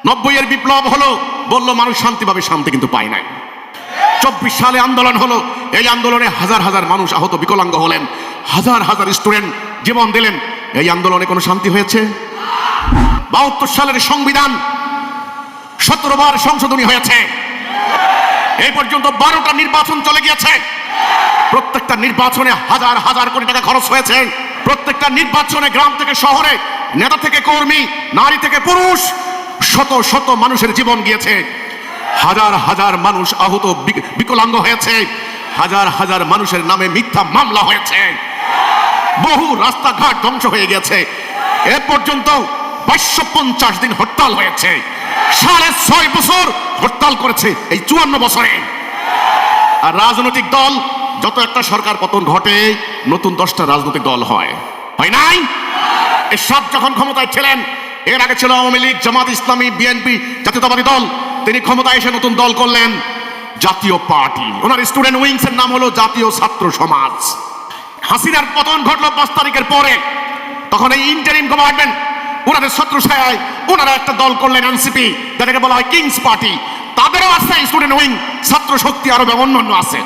90-এর বিপ্লব হলো, বলল মানুষ শান্তি পাবে, শান্তি কিন্তু পায় নাই। 24 সালে আন্দোলন হলো, এই আন্দোলনে হাজার হাজার মানুষ আহত বিকলাঙ্গ হলেন, হাজার হাজার স্টুডেন্ট জীবন দিলেন। এই আন্দোলনে কোনো শান্তি হয়েছে? 72 সালের সংবিধান 17 বার সংশোধনী হয়েছে। এই পর্যন্ত 12টা নির্বাচন চলে গিয়েছে। প্রত্যেকটা নির্বাচনে হাজার হাজার কোটি টাকা খরচ হয়েছে। প্রত্যেকটা নির্বাচনে গ্রাম থেকে শহরে, নেতা থেকে কর্মী, নারী থেকে পুরুষ, শত শত মানুষের জীবন গিয়েছে। হাজার হাজার মানুষ আহত বিকলাঙ্গ হয়েছে। হাজার হাজার মানুষের নামে মিথ্যা মামলা হয়েছে। বহু রাস্তাঘাট ধ্বংস হয়ে গেছে। এ পর্যন্ত 250 দিন হরতাল হয়েছে। 6.5 বছর হরতাল করেছে এই 54 বছরে। আর রাজনৈতিক দল, যত একটা সরকার পতন ঘটে, নতুন 10টা রাজনৈতিক দল হয় নাই? এরশাদ যখন ক্ষমতায় ছিলেন, এর আগে ছিল আওয়ামী লীগ, জামাত ইসলামী, বিএনপি, জাতীয়তাবাদী দল। তিনি ক্ষমতায় এসে নতুন দল করলেন, জাতীয় পার্টি। ওনার স্টুডেন্ট উইংস এর নাম হলো জাতীয় ছাত্র সমাজ। হাসিনার পতন ঘটলো 5 তারিখের পরে। তখন এই ইন্টারিম গভর্নমেন্ট, ওনাদের ছত্রছায়ায় ওনারা একটা দল করলেন, এনসিপি, যেটাকে বলা হয় কিংস পার্টি। তাদেরও আছে স্টুডেন্ট উইং, ছাত্র শক্তি, আরো অন্যান্য আছে।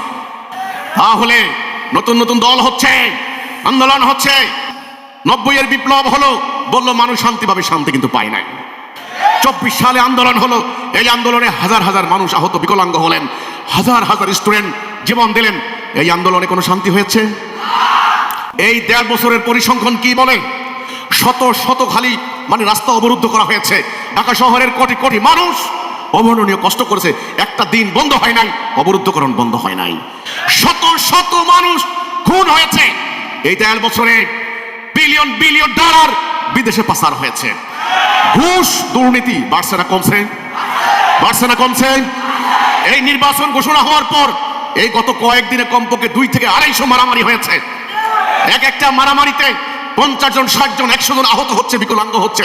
তাহলে নতুন নতুন দল হচ্ছে, আন্দোলন হচ্ছে। 90-এর বিপ্লব হলো, বলল মানুষ শান্তি পাবে, শান্তি কিন্তু পায় নাই। 24 সালে আন্দোলন হলো, এই আন্দোলনে হাজার হাজার মানুষ আহত বিকলাঙ্গ হলেন, হাজার হাজার স্টুডেন্ট জীবন দিলেন। এই আন্দোলনে কোনো শান্তি হয়েছে? এই 1.5 বছরের পরিসংখ্যান কি বলে? শত শত খালি রাস্তা অবরুদ্ধ করা হয়েছে। ঢাকা শহরের কোটি কোটি মানুষ অবর্ণনীয় কষ্ট করেছে। একটা দিন বন্ধ হয় নাই, অবরুদ্ধকরণ বন্ধ হয় নাই। শত শত মানুষ খুন হয়েছে। এই 1.5 বছরে বিলিয়ন বিলিয়ন ডলার বিদেশে পাচার হয়েছে। ঘুষ দুর্নীতি বাড়ছে না কমছে? বাড়ছে না কমছে? এই নির্বাচন ঘোষণা হওয়ার পর এই গত কয়েকদিনে কমপক্ষে 2 থেকে 250 মারামারি হয়েছে। এক একটা মারামারিতে 50 জন, 60 জন, 100 জন আহত হচ্ছে, বিকলাঙ্গ হচ্ছে।